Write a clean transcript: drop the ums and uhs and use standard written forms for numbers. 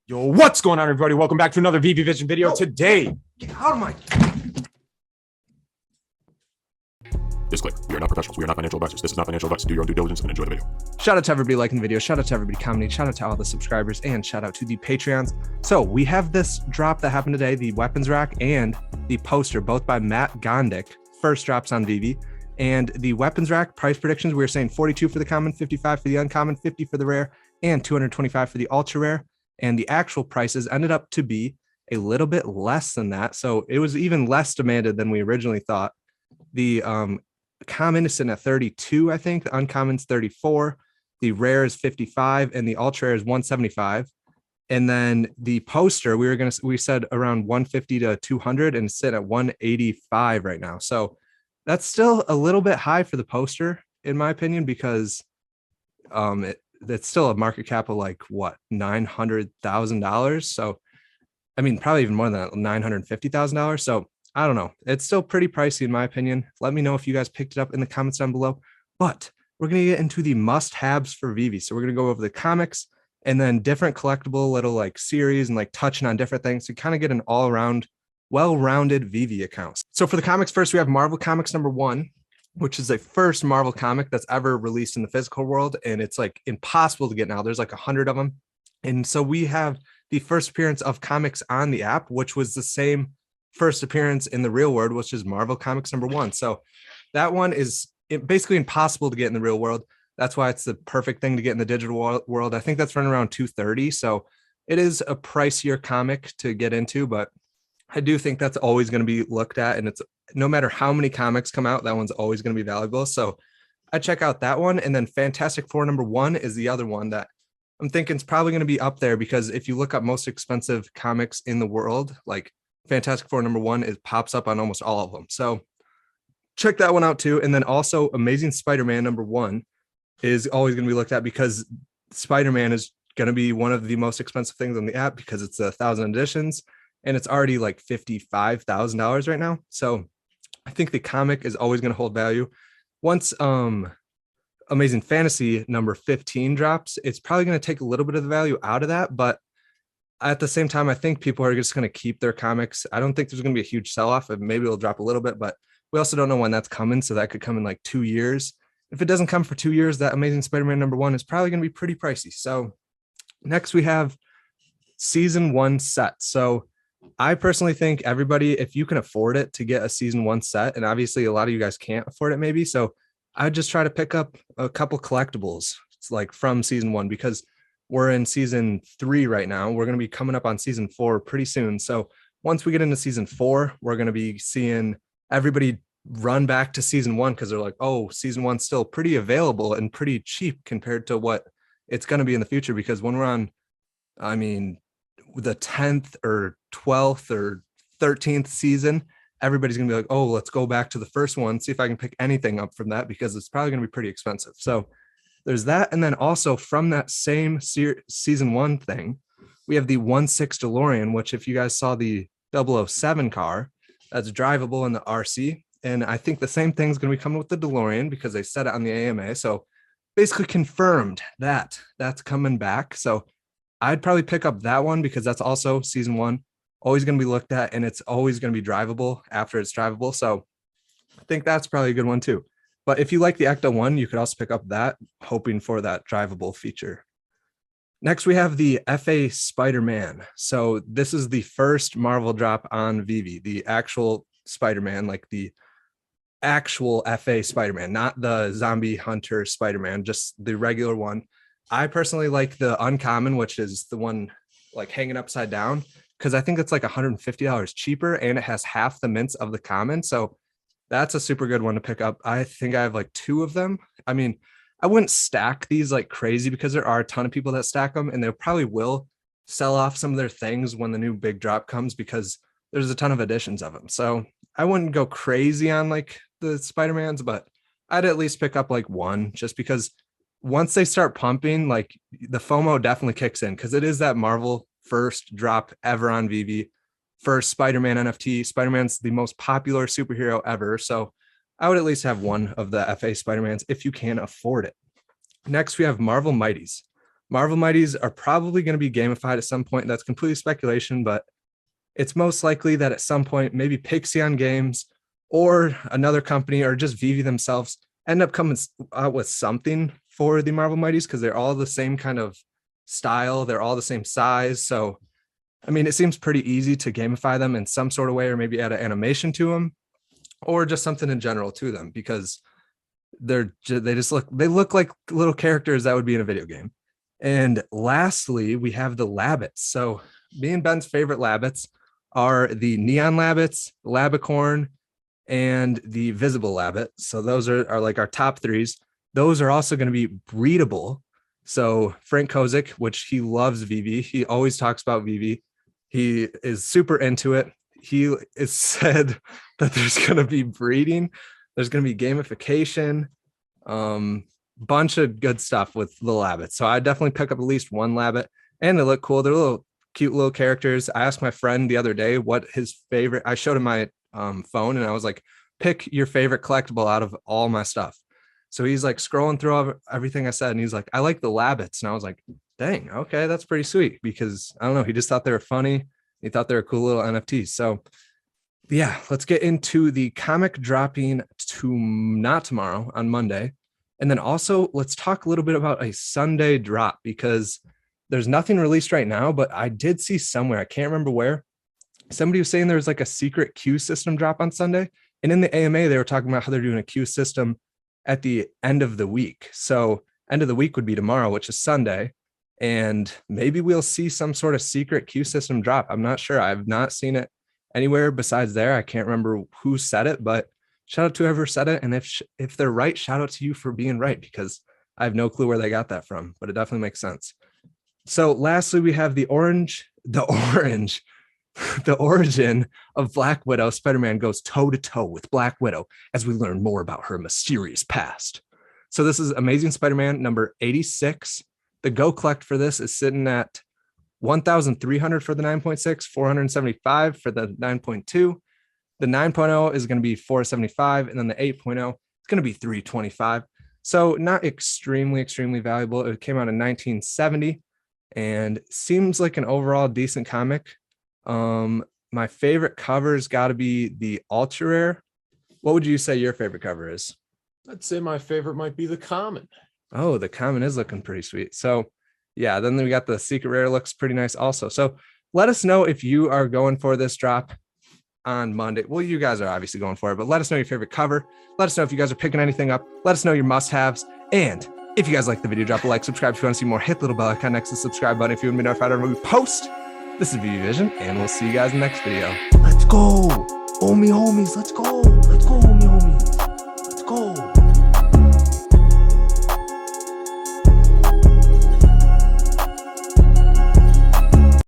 Yo, what's going on, everybody? Welcome back to another Veve Vision video. Today, Get out of my... Disclaimer, we are not professionals. We are not financial advisors. This is not financial advice. Do your own due diligence and enjoy the video. Shout out to everybody liking the video. Shout out to everybody commenting. Shout out to all the subscribers and shout out to the Patreons. So we have this drop that happened today, the weapons rack and the poster, both by Matt Gondik. First drops on Veve. And the weapons rack price predictions, we were saying 42 for the common, 55 for the uncommon, 50 for the rare, and 225 for the ultra rare. And the actual prices ended up to be a little bit less than that. So it was even less demanded than we originally thought. The common is sitting at 32, I think. The uncommon's 34. The rare is 55, and the ultra rare is 175. And then the poster, we said around 150 to 200, and it's sitting at 185 right now. So that's still a little bit high for the poster, in my opinion, because it's still a market cap of like what, $900,000. So I mean, probably even more than that, $950,000. So I don't know. It's still pretty pricey in my opinion. Let me know if you guys picked it up in the comments down below. But we're going to get into the must-haves for Veve. So we're going to go over the comics and then different collectible little like series and like touching on different things to kind of get an all-around, well-rounded Veve account. So for the comics first, we have Marvel Comics #1, which is the first Marvel comic that's ever released in the physical world. And it's like impossible to get now. There's like 100 of them. And so we have the first appearance of comics on the app, which was the same first appearance in the real world, which is Marvel Comics #1. So that one is basically impossible to get in the real world. That's why it's the perfect thing to get in the digital world. I think that's running around $230. So it is a pricier comic to get into, but I do think that's always going to be looked at. And it's no matter how many comics come out, that one's always going to be valuable. So I check out that one. And then Fantastic Four #1 is the other one that I'm thinking is probably going to be up there, because if you look up most expensive comics in the world, like Fantastic Four #1, it pops up on almost all of them. So check that one out too. And then also Amazing Spider-Man #1 is always going to be looked at, because Spider-Man is going to be one of the most expensive things on the app, because it's 1,000 editions and it's already like $55,000 right now. So I think the comic is always going to hold value. Once Amazing Fantasy #15 drops, it's probably going to take a little bit of the value out of that, but at the same time, I think people are just going to keep their comics. I don't think there's going to be a huge sell-off. Maybe it'll drop a little bit, but we also don't know when that's coming. So that could come in like 2 years. If it doesn't come for 2 years, that Amazing Spider-Man #1 is probably going to be pretty pricey. So next we have Season 1 set. So I personally think everybody, if you can afford it, to get a Season 1 set, and obviously a lot of you guys can't afford it maybe. So I'd just try to pick up a couple collectibles like from Season 1, because we're in Season 3 right now. We're going to be coming up on Season 4 pretty soon. So once we get into Season 4, we're going to be seeing everybody run back to Season 1, because they're like, oh, Season 1's still pretty available and pretty cheap compared to what it's going to be in the future. Because when we're on, I mean, the 10th or 12th or 13th season, everybody's going to be like, oh, let's go back to the first one, see if I can pick anything up from that, because it's probably going to be pretty expensive. So there's that. And then also from that same Season 1 thing, we have the 1/6 DeLorean, which if you guys saw the 007 car, that's drivable in the RC. And I think the same thing's going to be coming with the DeLorean, because they said it on the AMA. So basically confirmed that that's coming back. So I'd probably pick up that one, because that's also Season 1, always going to be looked at, and it's always going to be drivable after it's drivable. So I think that's probably a good one too. But if you like the Ecto one, you could also pick up that, hoping for that drivable feature. Next, we have the FA Spider-Man. So this is the first Marvel drop on Veve, the actual Spider-Man, like the actual FA Spider-Man, not the zombie hunter Spider-Man, just the regular one. I personally like the uncommon, which is the one like hanging upside down, because I think it's like $150 cheaper, and it has half the mints of the common. So that's a super good one to pick up. I think I have like 2 of them. I mean, I wouldn't stack these like crazy, because there are a ton of people that stack them, and they probably will sell off some of their things when the new big drop comes, because there's a ton of editions of them. So I wouldn't go crazy on like the Spider-Mans, but I'd at least pick up like one, just because once they start pumping, like the FOMO definitely kicks in, because it is that Marvel first drop ever on Veve. First Spider-Man NFT. Spider-Man's the most popular superhero ever. So I would at least have one of the FA Spider-Mans if you can afford it. Next, we have Marvel Mighties. Marvel Mighties are probably going to be gamified at some point. That's completely speculation, but it's most likely that at some point, maybe Pixion Games or another company or just Veve themselves end up coming out with something for the Marvel Mighties, because they're all the same kind of style. They're all the same size. So, I mean, it seems pretty easy to gamify them in some sort of way, or maybe add an animation to them, or just something in general to them, because they look like little characters that would be in a video game. And lastly, we have the Labbits. So me and Ben's favorite Labbits are the Neon Labbits, Labicorn, and the Visible Labbit. So those are like our top threes. Those are also going to be breedable. So Frank Kozik, which he loves Veve, he always talks about Veve. He is super into it. He is said that there's going to be breeding. There's going to be gamification, bunch of good stuff with the Labbits. So I definitely pick up at least one Labbit, and they look cool. They're little cute little characters. I asked my friend the other day what his favorite, I showed him my phone and I was like, pick your favorite collectible out of all my stuff. So he's like scrolling through everything I said, and he's like, I like the Labbits. And I was like, dang, okay, that's pretty sweet, because I don't know, he just thought they were funny. He thought they were cool little NFTs. So yeah, let's get into the comic dropping not tomorrow, on Monday. And then also let's talk a little bit about a Sunday drop, because there's nothing released right now, but I did see somewhere, I can't remember where, somebody was saying there's like a secret queue system drop on Sunday. And in the AMA, they were talking about how they're doing a queue system at the end of the week. So end of the week would be tomorrow, which is Sunday. And maybe we'll see some sort of secret queue system drop. I'm not sure. I've not seen it anywhere besides there. I can't remember who said it, but shout out to whoever said it. And if they're right, shout out to you for being right, because I have no clue where they got that from, but it definitely makes sense. So lastly, we have the origin of Black Widow. Spider-Man goes toe to toe with Black Widow as we learn more about her mysterious past. So this is Amazing Spider-Man number 86. The Go Collect for this is sitting at 1,300 for the 9.6, 475 for the 9.2. The 9.0 is going to be 475, and then the 8.0 is going to be 325. So not extremely valuable. It came out in 1970 and seems like an overall decent comic. My favorite cover's got to be the Ultra Rare. What would you say your favorite cover is? I'd say my favorite might be the Common. Oh, the Common is looking pretty sweet. So yeah, then we got the Secret Rare, looks pretty nice also. So let us know if you are going for this drop on Monday. Well, you guys are obviously going for it, but let us know your favorite cover. Let us know if you guys are picking anything up. Let us know your must-haves. And if you guys like the video, drop a like, subscribe if you want to see more, hit the little bell icon next to the subscribe button if you want to be notified whenever we post. This is Veve Vision, and we'll see you guys in the next video. Let's go. Homie, homies, let's go. Let's go, homie, homies.